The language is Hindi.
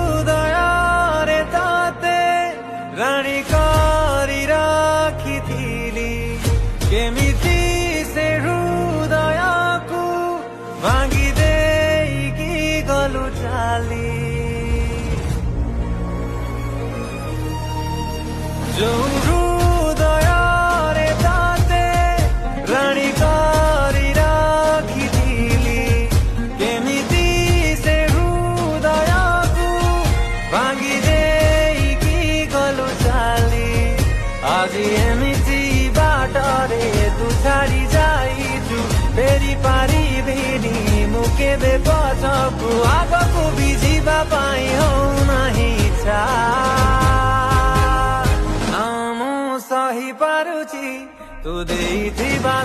हृदयारे ताते रानी करी राखिथिली केमिति से हृदयको भांगिदेकी गलु चाली हृदयारे ताते रानी करी राखिथिली केमिति से हृदयको भांगिदेकी गलु चाली আজি एमिति बाटरे तू छाडी जाइछु फेरि पारिबेनी मुके दे पछको आगको बिजिबा पाइ हौ नाही छा आमु सही पारुछि तू देइथिबा